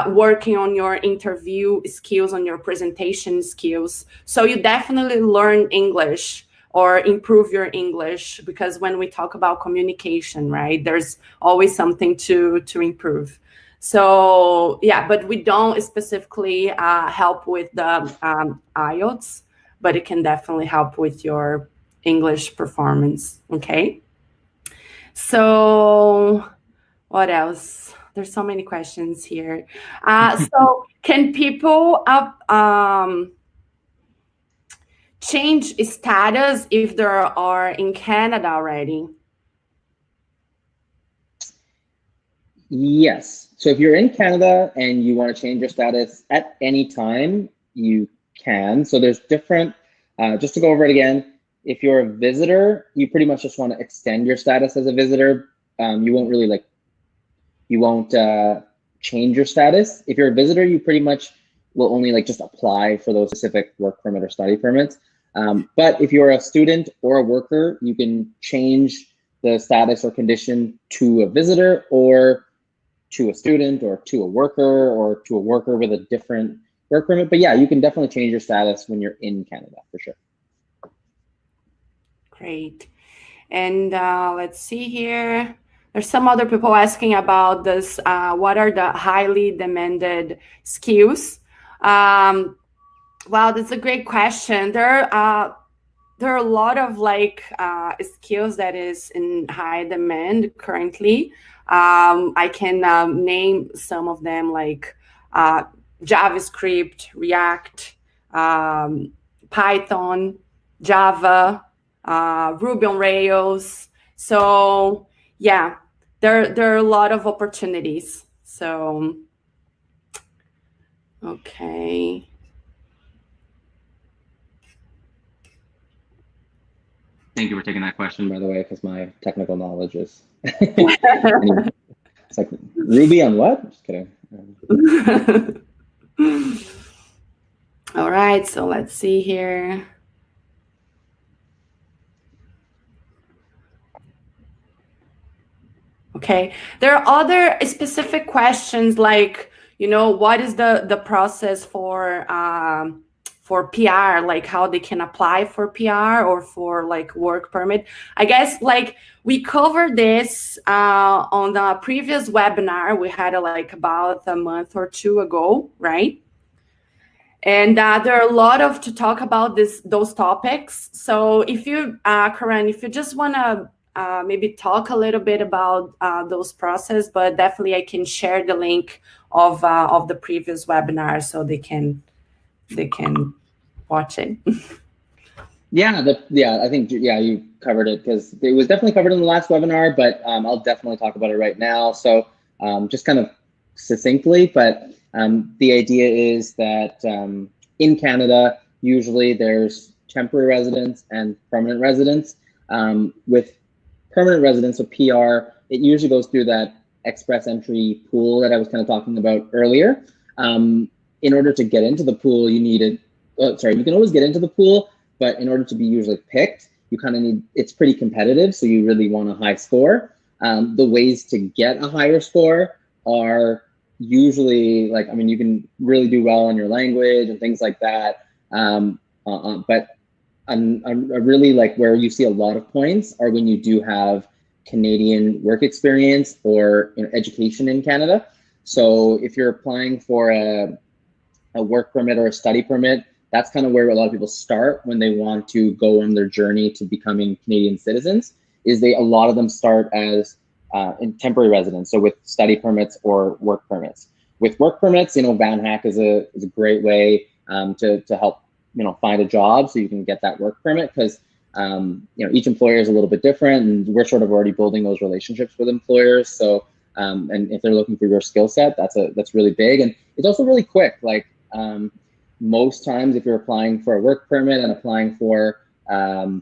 working on your interview skills, on your presentation skills. So you definitely learn English or improve your English, because when we talk about communication, right, there's always something to improve. So yeah, but we don't specifically help with the IELTS, but it can definitely help with your English performance, okay? So what else? There's so many questions here. So can people change status if they are in Canada already? Yes. So if you're in Canada and you want to change your status at any time, you can. So there's different, just to go over it again, if you're a visitor, you pretty much just want to extend your status as a visitor. You won't really change your status. If you're a visitor, you pretty much will only just apply for those specific work permit or study permits. But if you're a student or a worker, you can change the status or condition to a visitor or to a student or to a worker with a different work permit. But yeah, you can definitely change your status when you're in Canada for sure. Great. And let's see here. There's some other people asking about this. What are the highly demanded skills? Wow, that's a great question. There are a lot of skills that is in high demand currently. I can name some of them, like JavaScript, React, Python, Java, Ruby on Rails. So yeah, there are a lot of opportunities. So okay. Thank you for taking that question, by the way, because my technical knowledge is it's like Ruby on what? Just kidding. All right, so let's see here. Okay, there are other specific questions like, what is the process for PR, like how they can apply for PR or for like work permit. I guess like we covered this on the previous webinar we had like about a month or two ago, right? And there are a lot of to talk about those topics. So if you, Karan, if you just want to maybe talk a little bit about those process, but definitely I can share the link of the previous webinar so they can watch it. Yeah, I think you covered it because it was definitely covered in the last webinar, but I'll definitely talk about it right now. So just kind of succinctly, but the idea is that in Canada, usually there's temporary residents and permanent residents. With permanent residents, so PR, it usually goes through that express entry pool that I was kind of talking about earlier. In order to get into the pool, you needed, you can always get into the pool, but in order to be usually picked, you kind of need, it's pretty competitive, so you really want a high score. The ways to get a higher score are usually like, I mean, you can really do well in your language and things like that. But really like where you see a lot of points are when you do have Canadian work experience or education in Canada. So if you're applying for a work permit or a study permit, that's kind of where a lot of people start when they want to go on their journey to becoming Canadian citizens. A lot of them start as in temporary residence, so with study permits or work permits. With work permits, VanHack is a great way to help find a job so you can get that work permit, because each employer is a little bit different, and we're sort of already building those relationships with employers. So and if they're looking for your skill set, that's really big, and it's also really quick. Like most times, if you're applying for a work permit and applying for the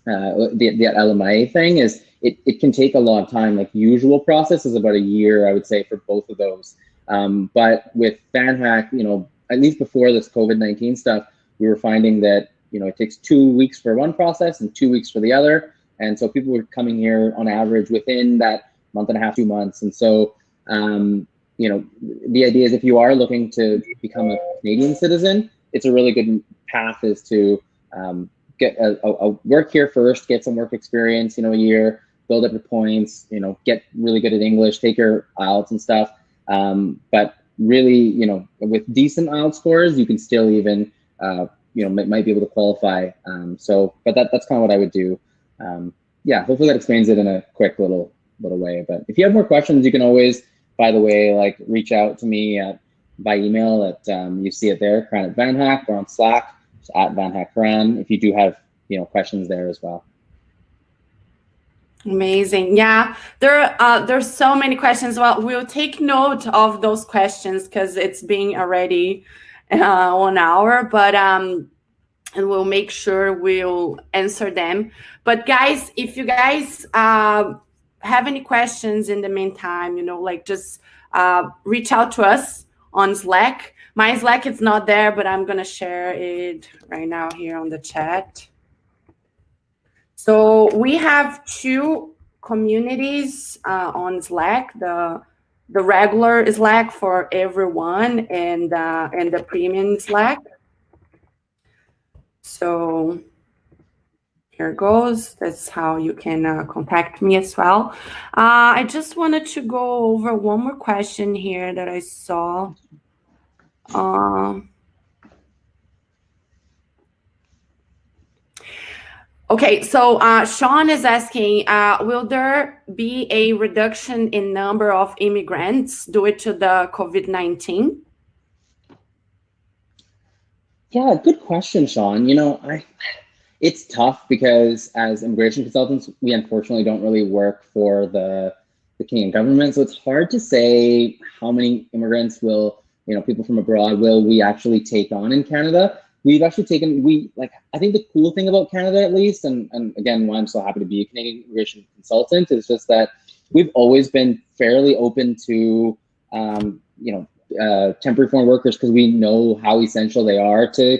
LMIA thing, is it can take a long time. Like usual process is about a year, I would say, for both of those. But with VanHack, at least before this COVID-19 stuff, we were finding that it takes 2 weeks for one process and 2 weeks for the other, and so people were coming here on average within that month and a half, 2 months. And so the idea is if you are looking to become a Canadian citizen, it's a really good path is to get a work here first, get some work experience, a year, build up your points, get really good at English, take your IELTS and stuff. But really, with decent IELTS scores, you can still even, might be able to qualify. But that's kind of what I would do. Yeah, hopefully that explains it in a quick little way. But if you have more questions, you can always, by the way, like reach out to me by email at you see it there, Karan at VanHack, or on Slack at VanHack Karan, if you do have questions there as well. Amazing. Yeah, there's so many questions. Well, we'll take note of those questions because it's been already 1 hour, but and we'll make sure we'll answer them. But guys, if you guys have any questions in the meantime, just reach out to us on Slack. My Slack is not there, but I'm gonna share it right now here on the chat. So we have 2 communities on Slack: the regular Slack for everyone and the premium Slack. So here goes. That's how you can contact me as well. I just wanted to go over one more question here that I saw. Okay, so Sean is asking, will there be a reduction in number of immigrants due to the COVID-19? Yeah, good question, Sean. It's tough because as immigration consultants, we unfortunately don't really work for the Canadian government. So it's hard to say how many immigrants will, people from abroad will we actually take on in Canada. We've actually taken, I think the cool thing about Canada, at least, and again, why I'm so happy to be a Canadian immigration consultant, is just that we've always been fairly open to, temporary foreign workers, because we know how essential they are to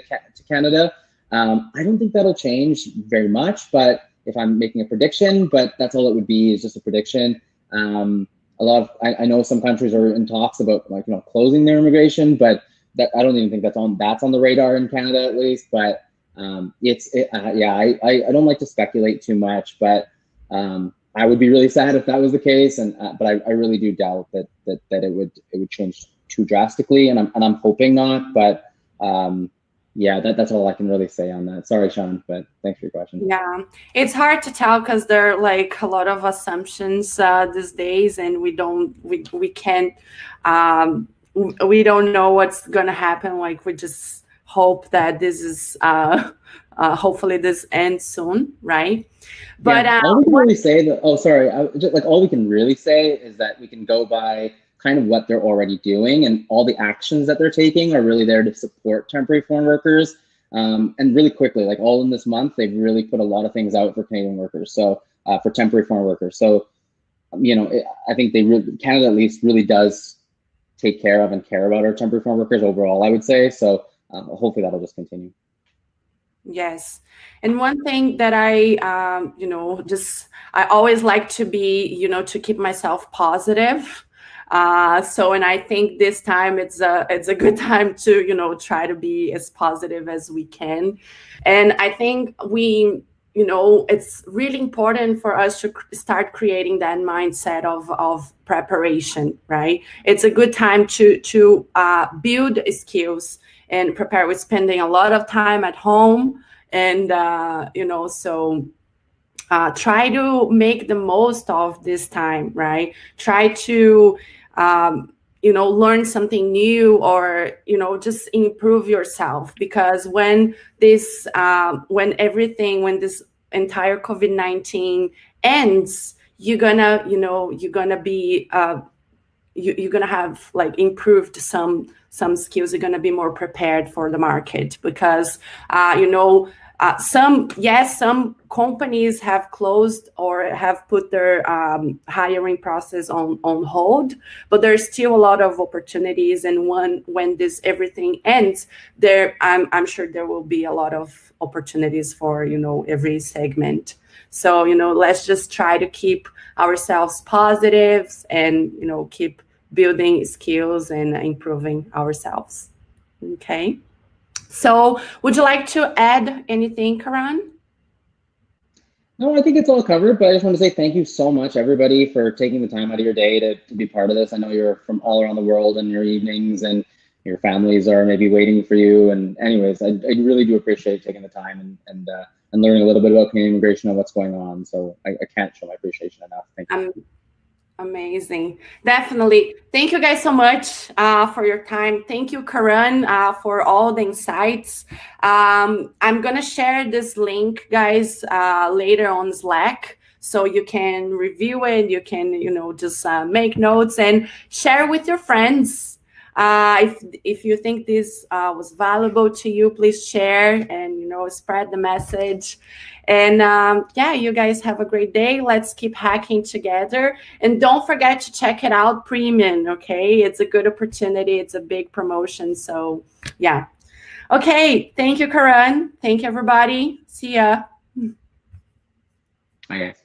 Canada. I don't think that'll change very much, but if I'm making a prediction, but that's all it would be, is just a prediction. I know some countries are in talks about closing their immigration, but that I don't even think that's on the radar in Canada, at least. But I don't like to speculate too much, but I would be really sad if that was the case, but I really do doubt that it would change too drastically, and I'm hoping not, but that's all I can really say on that. Sorry, Sean, but thanks for your question. Yeah, it's hard to tell because there are like a lot of assumptions these days, and we don't know what's gonna happen. Like, we just hope that this is hopefully this ends soon, right? But all we can really say that. Oh, sorry. All we can really say is that we can go by kind of what they're already doing, and all the actions that they're taking are really there to support temporary foreign workers. And really quickly, like all in this month, they've really put a lot of things out for Canadian workers. So for temporary foreign workers. So, I think Canada at least really does take care of and care about our temporary foreign workers overall, I would say. So hopefully that'll just continue. Yes. And one thing that I always like to be, to keep myself positive. And I think this time it's a good time to, try to be as positive as we can. And I think it's really important for us to start creating that mindset of preparation, right? It's a good time to build skills and prepare. We're spending a lot of time at home, and try to make the most of this time, right? Try to learn something new, or just improve yourself, because when this entire COVID-19 ends, you're gonna be you're gonna have like improved some skills. You're gonna be more prepared for the market, because some companies have closed or have put their hiring process on hold, but there's still a lot of opportunities. And when this everything ends, I'm sure there will be a lot of opportunities for every segment. So let's just try to keep ourselves positive, and keep building skills and improving ourselves. Okay. So would you like to add anything, Karan? No, I think it's all covered, but I just want to say thank you so much, everybody, for taking the time out of your day to be part of this. I know you're from all around the world, and your evenings and your families are maybe waiting for you. And anyways, I really do appreciate taking the time and learning a little bit about Canadian immigration and what's going on. So I can't show my appreciation enough. Thank you. Amazing. Definitely. Thank you guys so much for your time. Thank you, Karan, for all the insights. I'm going to share this link, guys, later on Slack, so you can review it. You can, just make notes and share with your friends. If you think this was valuable to you, please share and, spread the message. And you guys have a great day. Let's keep hacking together. And don't forget to check it out, Premium, okay? It's a good opportunity. It's a big promotion. So, yeah. Okay. Thank you, Karan. Thank you, everybody. See ya. Bye, guys.